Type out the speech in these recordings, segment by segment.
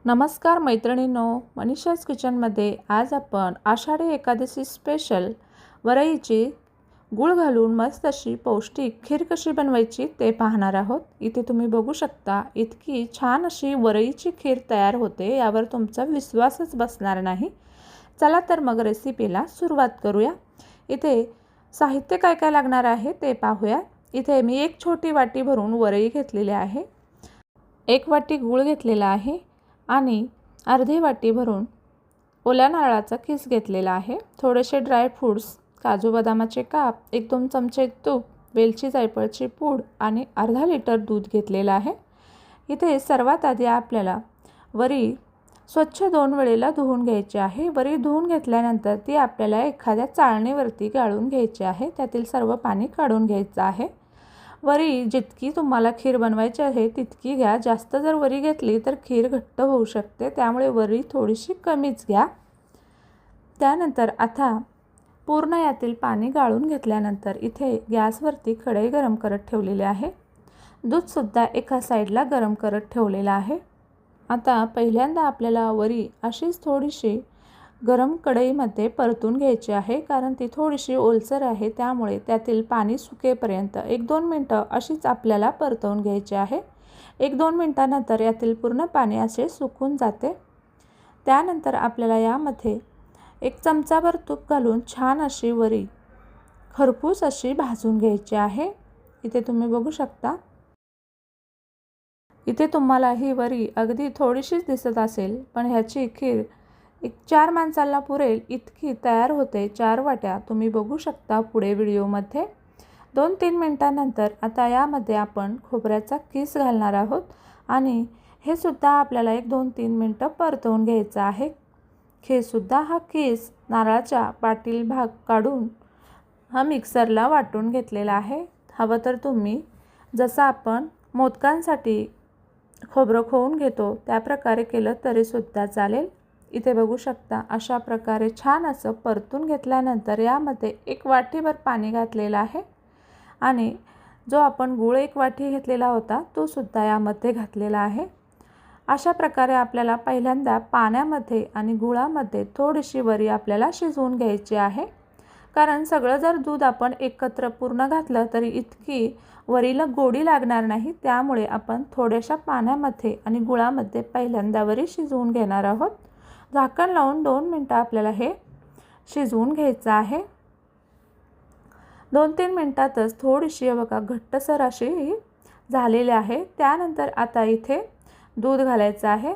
नमस्कार मैत्रिणींनो, मनीषाज किचनमध्ये आज आपण आषाढी एकादशी स्पेशल वरईची गूळ घालून मस्त अशी पौष्टिक खीर कशी बनवायची ते पाहणार आहोत। इथे तुम्ही बघू शकता इतकी छान अशी वरईची खीर तयार होते, यावर तुमचा विश्वासच बसणार नाही। चला तर मग रेसिपीला सुरुवात करूया। इथे साहित्य काय काय लागणार आहे ते पाहूया। इथे मी एक छोटी वाटी भरून वरई घेतलेली आहे, एक वाटी गूळ घेतलेला आहे आणि अर्धी वाटी भरून ओल्या नारळाचा किस घेतलेला आहे। थोडेसे ड्राय फ्रूट्स, काजू बदामाचे काप, 1-2 चमचे तूप, वेलची जायफळची पूड आणि अर्धा लिटर दूध घेतलेलं आहे। इथे सर्वात आधी आपल्याला वरी स्वच्छ 2 वेळेला धुवून घ्यायची आहे। वरी धुवून घेतल्यानंतर ती आपल्याला एखाद्या चाळणीवरती गाळून घ्यायची आहे, त्यातील सर्व पाणी काढून घ्यायचं आहे। वरी जितकी तुम्हाला खीर बनवायची आहे तितकी घ्या, जास्त जर वरी घेतली तर खीर घट्ट होऊ शकते, त्यामुळे वरी थोडीशी कमीच घ्या। त्यानंतर आता पूर्ण यातील पाणी गाळून घेतल्यानंतर इथे गॅसवरती कढई गरम करत ठेवलेली आहे। दूधसुद्धा एका साईडला गरम करत ठेवलेलं आहे। आता पहिल्यांदा आपल्याला वरी अशीच थोडीशी गरम कढईमध्ये परतून घ्यायची आहे, कारण ती थोडीशी ओलसर आहे, त्यामुळे त्यातील पाणी सुकेपर्यंत 1-2 मिनटं अशीच आपल्याला परतवून घ्यायची आहे। 1-2 मिनटानंतर यातील पूर्ण पाणी असे सुकून जाते। त्यानंतर आपल्याला यामध्ये 1 चमचाभर तूप घालून छान अशी वरी खरपूस अशी भाजून घ्यायची आहे। इथे तुम्ही बघू शकता, इथे तुम्हाला ही वरी अगदी थोडीशीच दिसत असेल, पण ह्याची खीर 4 माणसांना पुरेल इतकी तयार होते। 4 वाट्या तुम्ही बघू शकता पुढे व्हिडिओमध्ये। 2-3 मिनटानंतर आता यामध्ये आपण खोबऱ्याचा किस घालणार आहोत आणि हे सुद्धा आपल्याला 1-2-3 मिनटं परतवून घ्यायचं आहे। सुद्धा हा किस नारळाच्या पाटील भाग काढून हा मिक्सरला वाटून घेतलेला आहे। हवं तर तुम्ही जसं आपण मोदकांसाठी खोबरं खवून घेतो त्या प्रकारे केलं तरी सुद्धा चालेल। इथे बघू शकता अशा प्रकारे छान असं परतून घेतल्यानंतर यामध्ये 1 वाटीभर पाणी घातलेलं आहे आणि जो आपण गूळ 1 वाटी घेतलेला होता तो सुद्धा यामध्ये घातलेला आहे। अशा प्रकारे आपल्याला पहिल्यांदा पाण्यामध्ये आणि गुळामध्ये थोडीशी वरी आपल्याला शिजवून घ्यायची आहे, कारण सगळं जर दूध आपण एकत्र पूर्ण घातलं तरी इतकी वरीला गोडी लागणार नाही, त्यामुळे आपण थोड्याशा पाण्यामध्ये आणि गुळामध्ये पहिल्यांदा वरी शिजवून घेणार आहोत। झाकण लावून 2 मिनटं आपल्याला हे शिजवून घ्यायचं आहे। 2-3 मिनटातच थोडीशी बघा घट्टसर अशी झालेली आहे। त्यानंतर आता इथे दूध घालायचं आहे।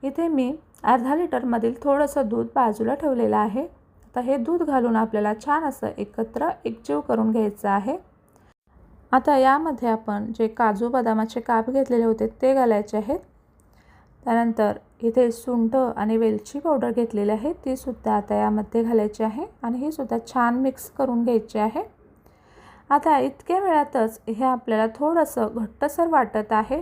इथे मी अर्धा लिटरमधील थोडंसं दूध बाजूला ठेवलेलं आहे। आता हे दूध घालून आपल्याला छान असं एकत्र एकजीव करून घ्यायचं आहे। आता यामध्ये आपण जे काजू बदामाचे काप घेतलेले होते ते घालायचे आहेत। त्यानंतर इथे सुंठ आणि वेलची पावडर घेतलेली आहे, ती सुद्धा आता यामध्ये घालायची आहे आणि ही सुद्धा छान मिक्स करून घ्यायची आहे। आता इतक्या वेळातच हे आपल्याला थोडंसं घट्टसर वाटत आहे,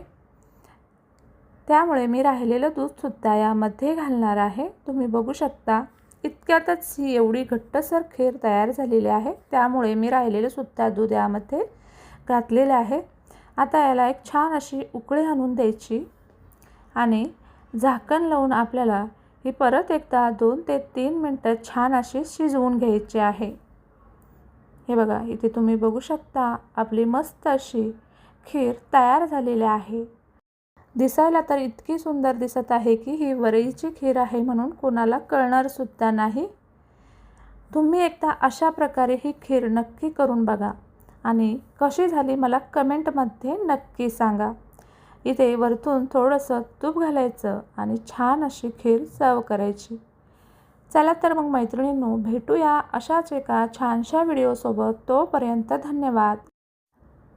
त्यामुळे मी राहिलेलं दूध सुद्धा यामध्ये घालणार आहे। तुम्ही बघू शकता इतक्यातच ही एवढी घट्टसर खीर तयार झालेली आहे, त्यामुळे मी राहिलेलं सुद्धा दूध यामध्ये घातलेले आहे। आता याला एक छान अशी उकळी आणून द्यायची आणि झाकण लावून आपल्याला ही परत एकदा 2 ते 3 मिनटं छान अशी शिजवून घ्यायची आहे। हे बघा इथे तुम्ही बघू शकता आपली मस्त अशी खीर तयार झालेली आहे। दिसायला तर इतकी सुंदर दिसत आहे की ही वरईची खीर आहे म्हणून कोणाला कळणार सुद्धा नाही। तुम्ही एकदा अशा प्रकारे ही खीर नक्की करून बघा आणि कशी झाली मला कमेंटमध्ये नक्की सांगा। इथे वरतून थोडंसं तूप घालायचं आणि छान अशी खीर सर्व करायची। चला तर मग मैत्रिणींनो, भेटूया अशाच एका छानशा व्हिडिओसोबत। तोपर्यंत धन्यवाद।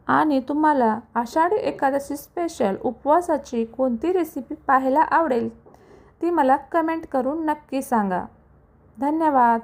आणि तुम्हाला आषाढी एकादशी स्पेशल उपवासाची कोणती रेसिपी पाहायला आवडेल ती मला कमेंट करून नक्की सांगा। धन्यवाद।